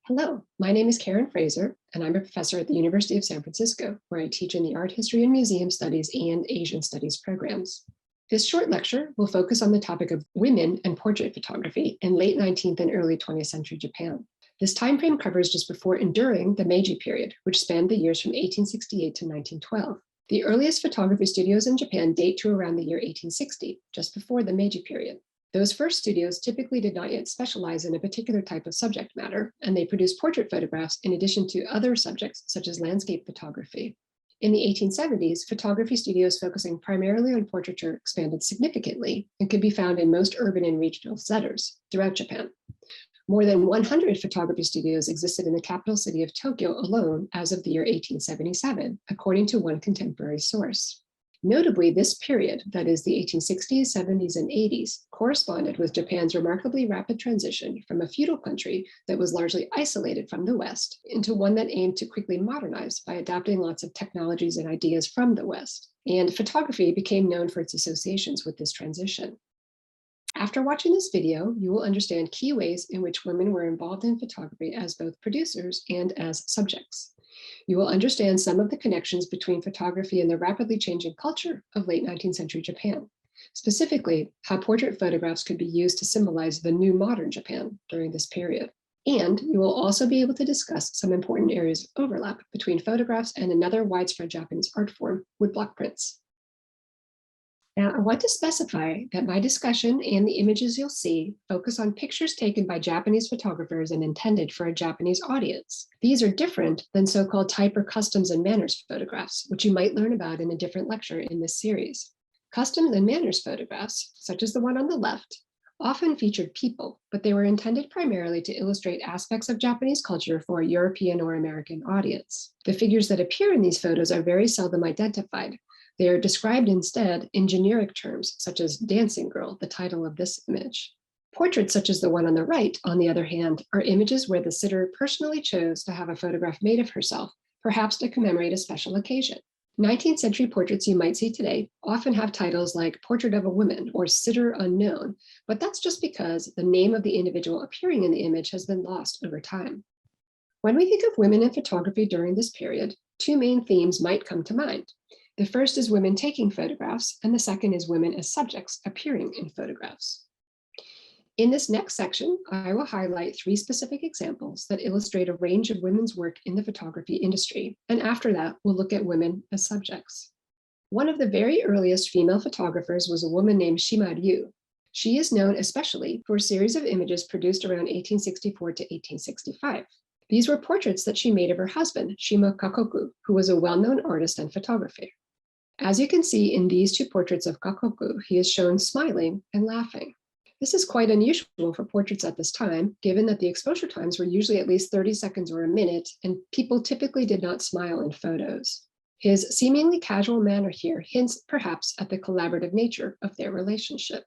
Hello, my name is Karen Fraser, and I'm a professor at the University of San Francisco, where I teach in the Art History and Museum Studies and Asian Studies programs. This short lecture will focus on the topic of women and portrait photography in late 19th and early 20th century Japan. This timeframe covers just before and during the Meiji period, which spanned the years from 1868 to 1912. The earliest photography studios in Japan date to around the year 1860, just before the Meiji period. Those first studios typically did not yet specialize in a particular type of subject matter, and they produced portrait photographs in addition to other subjects such as landscape photography. In the 1870s, photography studios focusing primarily on portraiture expanded significantly and could be found in most urban and regional centers throughout Japan. More than 100 photography studios existed in the capital city of Tokyo alone as of the year 1877, according to one contemporary source. Notably, this period, that is the 1860s, 70s, and 80s, corresponded with Japan's remarkably rapid transition from a feudal country that was largely isolated from the West into one that aimed to quickly modernize by adapting lots of technologies and ideas from the West. And photography became known for its associations with this transition. After watching this video, you will understand key ways in which women were involved in photography as both producers and as subjects. You will understand some of the connections between photography and the rapidly changing culture of late 19th century Japan, specifically how portrait photographs could be used to symbolize the new modern Japan during this period. And you will also be able to discuss some important areas of overlap between photographs and another widespread Japanese art form, woodblock prints. Now, I want to specify that my discussion and the images you'll see focus on pictures taken by Japanese photographers and intended for a Japanese audience. These are different than so-called type or customs and manners photographs, which you might learn about in a different lecture in this series. Customs and manners photographs, such as the one on the left, often featured people, but they were intended primarily to illustrate aspects of Japanese culture for a European or American audience. The figures that appear in these photos are very seldom identified. They are described instead in generic terms, such as dancing girl, the title of this image. Portraits such as the one on the right, on the other hand, are images where the sitter personally chose to have a photograph made of herself, perhaps to commemorate a special occasion. 19th century portraits you might see today often have titles like Portrait of a Woman or Sitter Unknown, but that's just because the name of the individual appearing in the image has been lost over time. When we think of women in photography during this period, two main themes might come to mind. The first is women taking photographs, and the second is women as subjects appearing in photographs. In this next section, I will highlight three specific examples that illustrate a range of women's work in the photography industry, and after that, we'll look at women as subjects. One of the very earliest female photographers was a woman named Shima Ryū. She is known especially for a series of images produced around 1864 to 1865. These were portraits that she made of her husband, Shima Kakoku, who was a well-known artist and photographer. As you can see in these two portraits of Kakoku, he is shown smiling and laughing. This is quite unusual for portraits at this time, given that the exposure times were usually at least 30 seconds or a minute, and people typically did not smile in photos. His seemingly casual manner here hints perhaps at the collaborative nature of their relationship.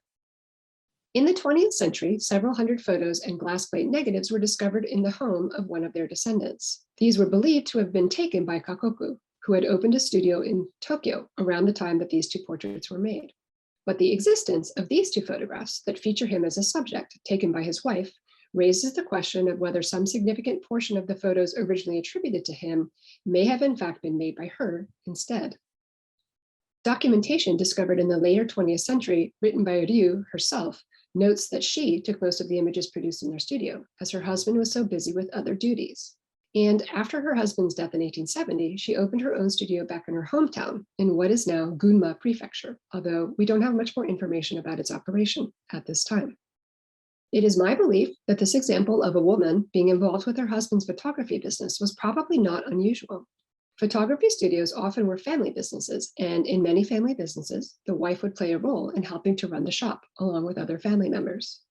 In the 20th century, several hundred photos and glass plate negatives were discovered in the home of one of their descendants. These were believed to have been taken by Kakoku, who had opened a studio in Tokyo around the time that these two portraits were made. But the existence of these two photographs that feature him as a subject taken by his wife raises the question of whether some significant portion of the photos originally attributed to him may have in fact been made by her instead. Documentation discovered in the later 20th century, written by Ryū herself, notes that she took most of the images produced in their studio, as her husband was so busy with other duties. And after her husband's death in 1870, she opened her own studio back in her hometown in what is now Gunma Prefecture, although we don't have much more information about its operation at this time. It is my belief that this example of a woman being involved with her husband's photography business was probably not unusual. Photography studios often were family businesses, and in many family businesses, the wife would play a role in helping to run the shop along with other family members.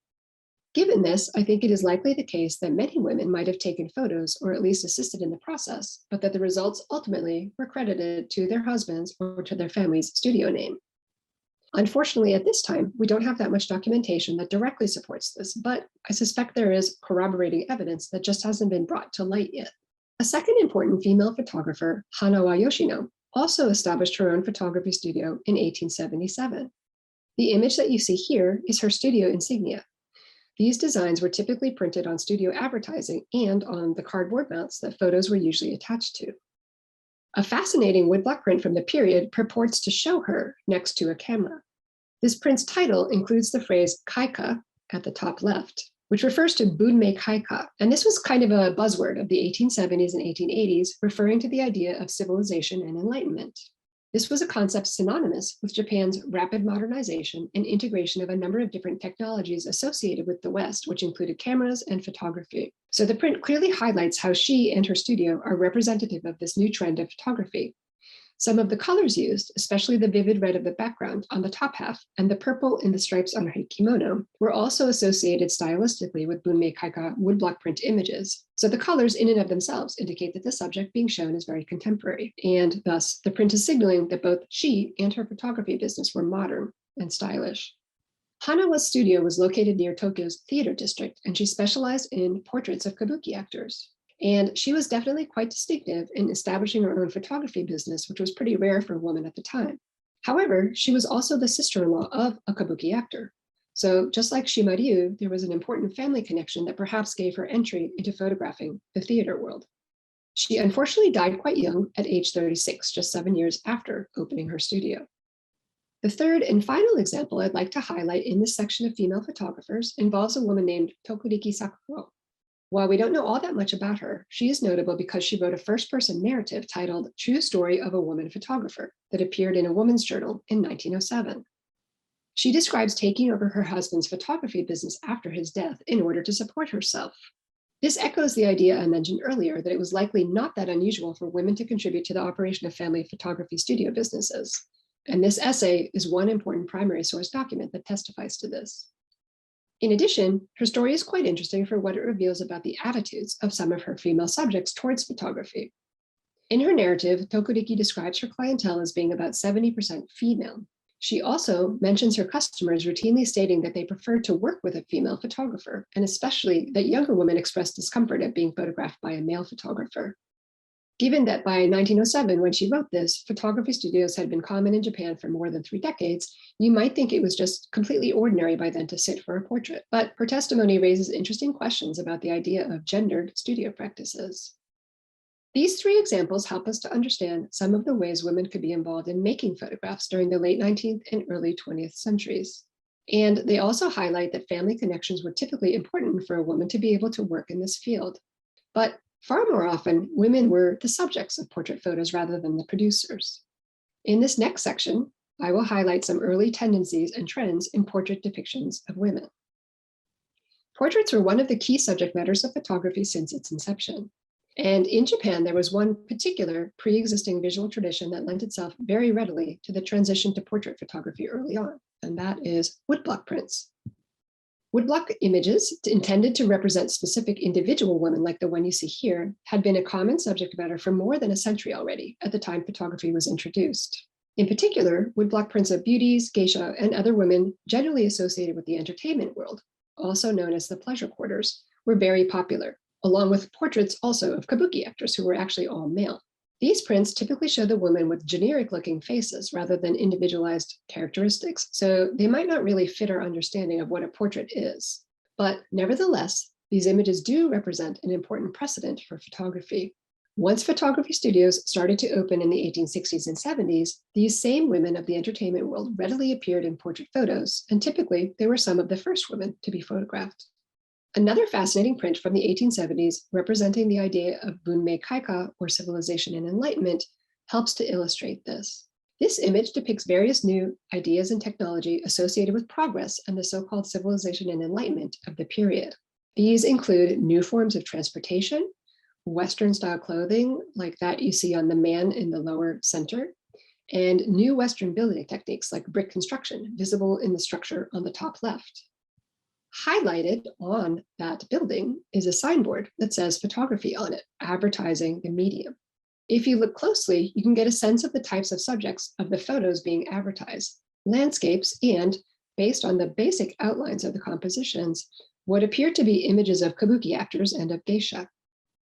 Given this, I think it is likely the case that many women might have taken photos or at least assisted in the process, but that the results ultimately were credited to their husbands or to their family's studio name. Unfortunately, at this time, we don't have that much documentation that directly supports this, but I suspect there is corroborating evidence that just hasn't been brought to light yet. A second important female photographer, Hanawa Yoshino, also established her own photography studio in 1877. The image that you see here is her studio insignia. These designs were typically printed on studio advertising and on the cardboard mounts that photos were usually attached to. A fascinating woodblock print from the period purports to show her next to a camera. This print's title includes the phrase kaika at the top left, which refers to bunmei kaika, and this was kind of a buzzword of the 1870s and 1880s, referring to the idea of civilization and enlightenment. This was a concept synonymous with Japan's rapid modernization and integration of a number of different technologies associated with the West, which included cameras and photography. So the print clearly highlights how she and her studio are representative of this new trend of photography. Some of the colors used, especially the vivid red of the background on the top half and the purple in the stripes on her kimono, were also associated stylistically with bunmei kaika woodblock print images. So the colors in and of themselves indicate that the subject being shown is very contemporary, and thus the print is signaling that both she and her photography business were modern and stylish. Hanawa's studio was located near Tokyo's theater district, and she specialized in portraits of kabuki actors. And she was definitely quite distinctive in establishing her own photography business, which was pretty rare for a woman at the time. However, she was also the sister-in-law of a kabuki actor. So just like Shima Ryū, there was an important family connection that perhaps gave her entry into photographing the theater world. She unfortunately died quite young at age 36, just 7 years after opening her studio. The third and final example I'd like to highlight in this section of female photographers involves a woman named Tokuriki Sakuko. While we don't know all that much about her, she is notable because she wrote a first-person narrative titled True Story of a Woman Photographer that appeared in a woman's journal in 1907. She describes taking over her husband's photography business after his death in order to support herself. This echoes the idea I mentioned earlier that it was likely not that unusual for women to contribute to the operation of family photography studio businesses. And this essay is one important primary source document that testifies to this. In addition, her story is quite interesting for what it reveals about the attitudes of some of her female subjects towards photography. In her narrative, Tokuriki describes her clientele as being about 70% female. She also mentions her customers routinely stating that they prefer to work with a female photographer, and especially that younger women express discomfort at being photographed by a male photographer. Given that by 1907, when she wrote this, photography studios had been common in Japan for more than 3 decades, you might think it was just completely ordinary by then to sit for a portrait. But her testimony raises interesting questions about the idea of gendered studio practices. These 3 examples help us to understand some of the ways women could be involved in making photographs during the late 19th and early 20th centuries. And they also highlight that family connections were typically important for a woman to be able to work in this field. But far more often, women were the subjects of portrait photos rather than the producers. In this next section, I will highlight some early tendencies and trends in portrait depictions of women. Portraits were one of the key subject matters of photography since its inception. And in Japan, there was one particular pre-existing visual tradition that lent itself very readily to the transition to portrait photography early on, and that is woodblock prints. Woodblock images intended to represent specific individual women like the one you see here had been a common subject matter for more than a century already at the time photography was introduced. In particular, woodblock prints of beauties, geisha, and other women generally associated with the entertainment world, also known as the pleasure quarters, were very popular, along with portraits also of kabuki actors who were actually all male. These prints typically show the women with generic-looking faces rather than individualized characteristics, so they might not really fit our understanding of what a portrait is. But nevertheless, these images do represent an important precedent for photography. Once photography studios started to open in the 1860s and 70s, these same women of the entertainment world readily appeared in portrait photos, and typically they were some of the first women to be photographed. Another fascinating print from the 1870s representing the idea of bunmei kaika, or civilization and enlightenment, helps to illustrate this. This image depicts various new ideas and technology associated with progress and the so-called civilization and enlightenment of the period. These include new forms of transportation, Western-style clothing like that you see on the man in the lower center, and new Western building techniques like brick construction, visible in the structure on the top left. Highlighted on that building is a signboard that says photography on it, advertising the medium. If you look closely, you can get a sense of the types of subjects of the photos being advertised, landscapes, and, based on the basic outlines of the compositions, what appear to be images of kabuki actors and of geisha.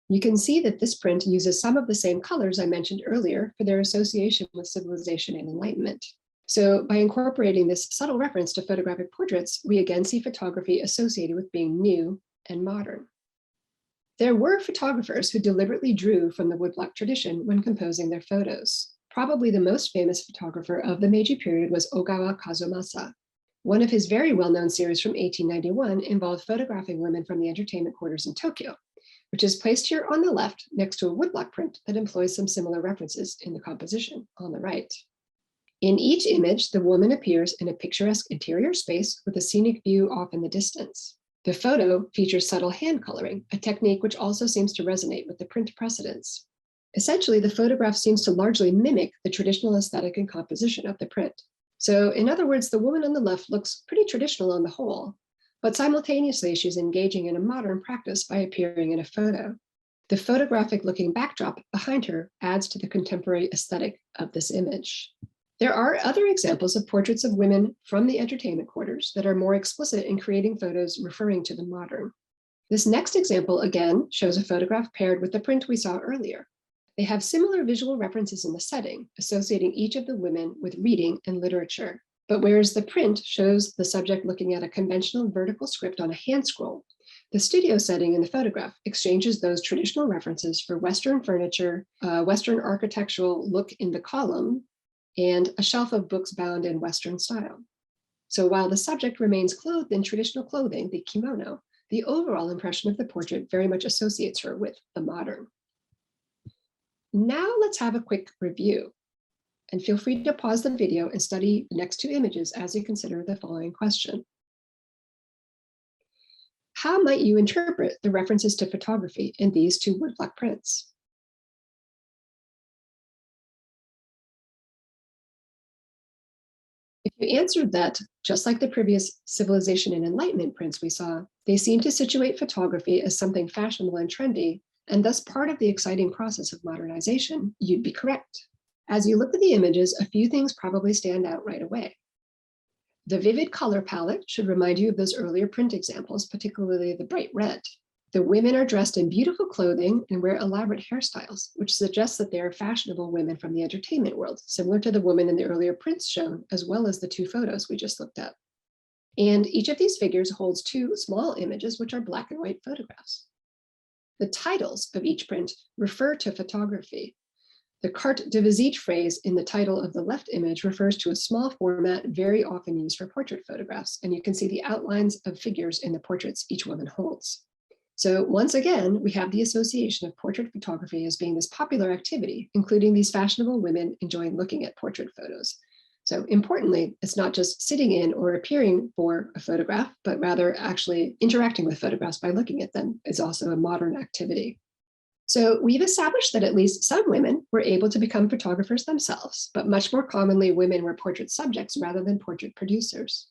You can see that this print uses some of the same colors I mentioned earlier for their association with civilization and enlightenment. So by incorporating this subtle reference to photographic portraits, we again see photography associated with being new and modern. There were photographers who deliberately drew from the woodblock tradition when composing their photos. Probably the most famous photographer of the Meiji period was Ogawa Kazumasa. One of his very well-known series from 1891 involved photographing women from the entertainment quarters in Tokyo, which is placed here on the left next to a woodblock print that employs some similar references in the composition on the right. In each image, the woman appears in a picturesque interior space with a scenic view off in the distance. The photo features subtle hand coloring, a technique which also seems to resonate with the print precedents. Essentially, the photograph seems to largely mimic the traditional aesthetic and composition of the print. So in other words, the woman on the left looks pretty traditional on the whole, but simultaneously she's engaging in a modern practice by appearing in a photo. The photographic-looking backdrop behind her adds to the contemporary aesthetic of this image. There are other examples of portraits of women from the entertainment quarters that are more explicit in creating photos referring to the modern. This next example, again, shows a photograph paired with the print we saw earlier. They have similar visual references in the setting, associating each of the women with reading and literature. But whereas the print shows the subject looking at a conventional vertical script on a hand scroll, the studio setting in the photograph exchanges those traditional references for Western furniture, Western architectural look in the column, and a shelf of books bound in Western style. So while the subject remains clothed in traditional clothing, the kimono, the overall impression of the portrait very much associates her with the modern. Now let's have a quick review. And feel free to pause the video and study the next two images as you consider the following question. How might you interpret the references to photography in these two woodblock prints? If you answered that, just like the previous civilization and enlightenment prints we saw, they seem to situate photography as something fashionable and trendy, and thus part of the exciting process of modernization, you'd be correct. As you look at the images, a few things probably stand out right away. The vivid color palette should remind you of those earlier print examples, particularly the bright red. The women are dressed in beautiful clothing and wear elaborate hairstyles, which suggests that they are fashionable women from the entertainment world, similar to the woman in the earlier prints shown, as well as the two photos we just looked at. And each of these figures holds two small images, which are black and white photographs. The titles of each print refer to photography. The carte de visite phrase in the title of the left image refers to a small format very often used for portrait photographs, and you can see the outlines of figures in the portraits each woman holds. So once again, we have the association of portrait photography as being this popular activity, including these fashionable women enjoying looking at portrait photos. So importantly, it's not just sitting in or appearing for a photograph, but rather actually interacting with photographs by looking at them is also a modern activity. So we've established that at least some women were able to become photographers themselves, but much more commonly women were portrait subjects rather than portrait producers.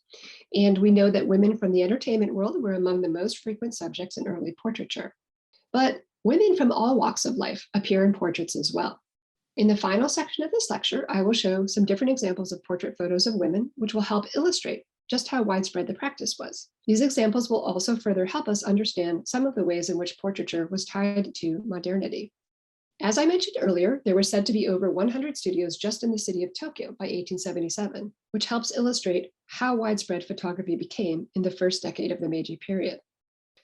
And we know that women from the entertainment world were among the most frequent subjects in early portraiture. But women from all walks of life appear in portraits as well. In the final section of this lecture, I will show some different examples of portrait photos of women, which will help illustrate just how widespread the practice was. These examples will also further help us understand some of the ways in which portraiture was tied to modernity. As I mentioned earlier, there were said to be over 100 studios just in the city of Tokyo by 1877, which helps illustrate how widespread photography became in the first decade of the Meiji period.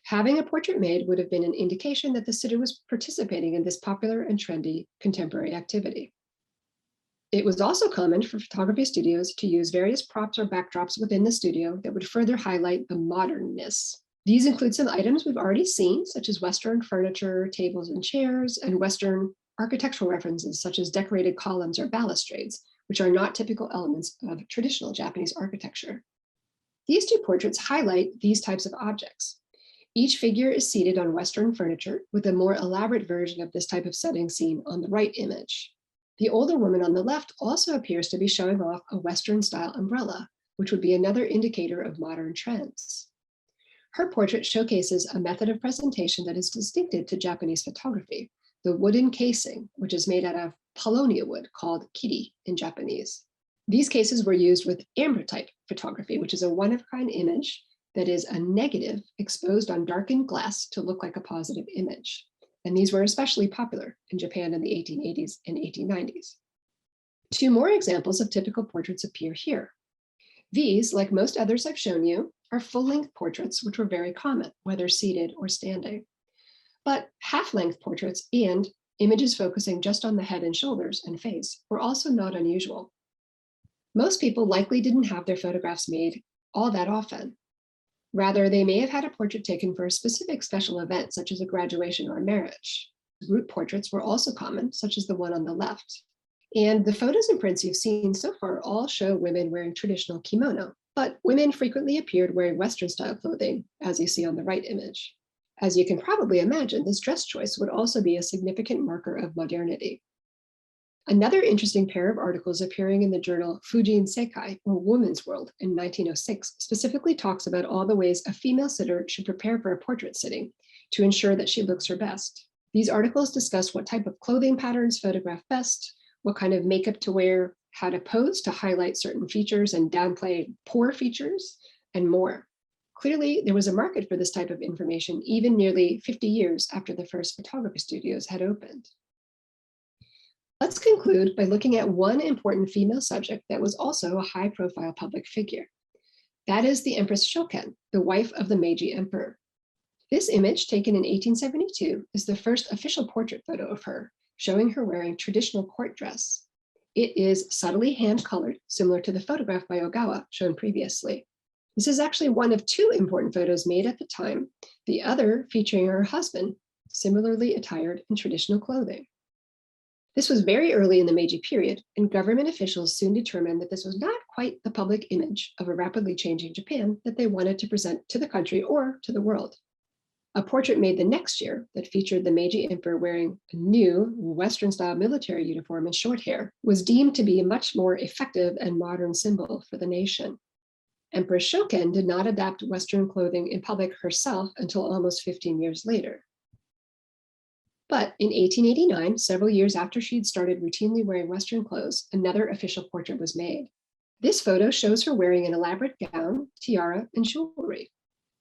Having a portrait made would have been an indication that the city was participating in this popular and trendy contemporary activity. It was also common for photography studios to use various props or backdrops within the studio that would further highlight the modernness. These include some items we've already seen, such as Western furniture, tables and chairs, and Western architectural references, such as decorated columns or balustrades, which are not typical elements of traditional Japanese architecture. These two portraits highlight these types of objects. Each figure is seated on Western furniture, with a more elaborate version of this type of setting seen on the right image. The older woman on the left also appears to be showing off a Western-style umbrella, which would be another indicator of modern trends. Her portrait showcases a method of presentation that is distinctive to Japanese photography, the wooden casing, which is made out of paulownia wood called kiri in Japanese. These cases were used with ambrotype photography, which is a one-of-a-kind image that is a negative exposed on darkened glass to look like a positive image. And these were especially popular in Japan in the 1880s and 1890s. Two more examples of typical portraits appear here. These, like most others I've shown you, are full-length portraits, which were very common, whether seated or standing. But half-length portraits and images focusing just on the head and shoulders and face were also not unusual. Most people likely didn't have their photographs made all that often. Rather, they may have had a portrait taken for a specific special event, such as a graduation or a marriage. Group portraits were also common, such as the one on the left. And the photos and prints you've seen so far all show women wearing traditional kimono, but women frequently appeared wearing Western-style clothing, as you see on the right image. As you can probably imagine, this dress choice would also be a significant marker of modernity. Another interesting pair of articles appearing in the journal Fujin Sekai, or Woman's World, in 1906, specifically talks about all the ways a female sitter should prepare for a portrait sitting to ensure that she looks her best. These articles discuss what type of clothing patterns photograph best, what kind of makeup to wear, how to pose to highlight certain features and downplay poor features, and more. Clearly, there was a market for this type of information even nearly 50 years after the first photography studios had opened. Let's conclude by looking at one important female subject that was also a high-profile public figure. That is the Empress Shoken, the wife of the Meiji Emperor. This image, taken in 1872, is the first official portrait photo of her, showing her wearing traditional court dress. It is subtly hand-colored, similar to the photograph by Ogawa shown previously. This is actually one of two important photos made at the time, the other featuring her husband, similarly attired in traditional clothing. This was very early in the Meiji period, and government officials soon determined that this was not quite the public image of a rapidly changing Japan that they wanted to present to the country or to the world. A portrait made the next year that featured the Meiji Emperor wearing a new Western-style military uniform and short hair was deemed to be a much more effective and modern symbol for the nation. Empress Shoken did not adapt Western clothing in public herself until almost 15 years later. But in 1889, several years after she'd started routinely wearing Western clothes, another official portrait was made. This photo shows her wearing an elaborate gown, tiara, and jewelry.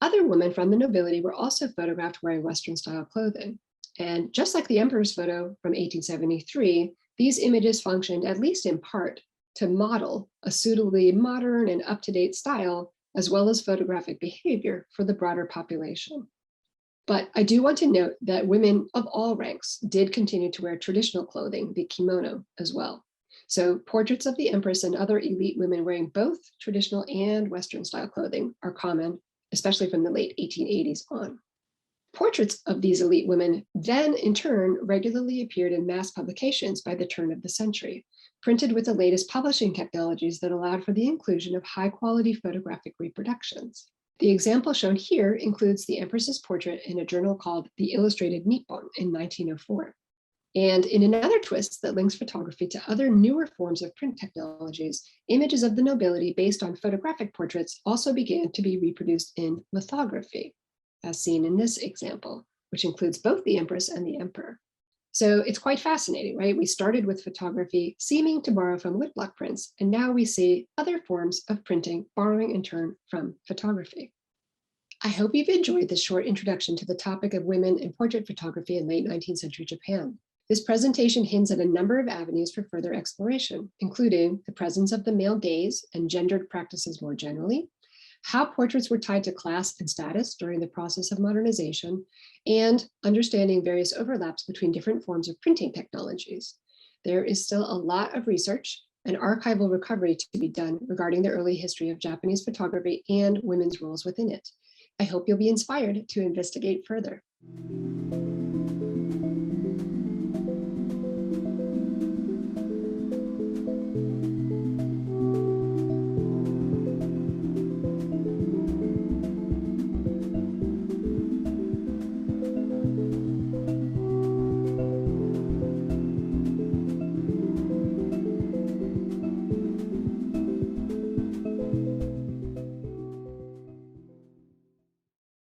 Other women from the nobility were also photographed wearing Western-style clothing. And just like the emperor's photo from 1873, these images functioned, at least in part, to model a suitably modern and up-to-date style, as well as photographic behavior for the broader population. But I do want to note that women of all ranks did continue to wear traditional clothing, the kimono, as well. So portraits of the empress and other elite women wearing both traditional and Western-style clothing are common, especially from the late 1880s on. Portraits of these elite women then, in turn, regularly appeared in mass publications by the turn of the century, printed with the latest publishing technologies that allowed for the inclusion of high-quality photographic reproductions. The example shown here includes the empress's portrait in a journal called The Illustrated Nippon in 1904. And in another twist that links photography to other newer forms of print technologies, images of the nobility based on photographic portraits also began to be reproduced in lithography, as seen in this example, which includes both the empress and the emperor. So it's quite fascinating, right? We started with photography seeming to borrow from woodblock prints, and now we see other forms of printing borrowing in turn from photography. I hope you've enjoyed this short introduction to the topic of women in portrait photography in late 19th century Japan. This presentation hints at a number of avenues for further exploration, including the presence of the male gaze and gendered practices more generally, how portraits were tied to class and status during the process of modernization, and understanding various overlaps between different forms of printing technologies. There is still a lot of research and archival recovery to be done regarding the early history of Japanese photography and women's roles within it. I hope you'll be inspired to investigate further.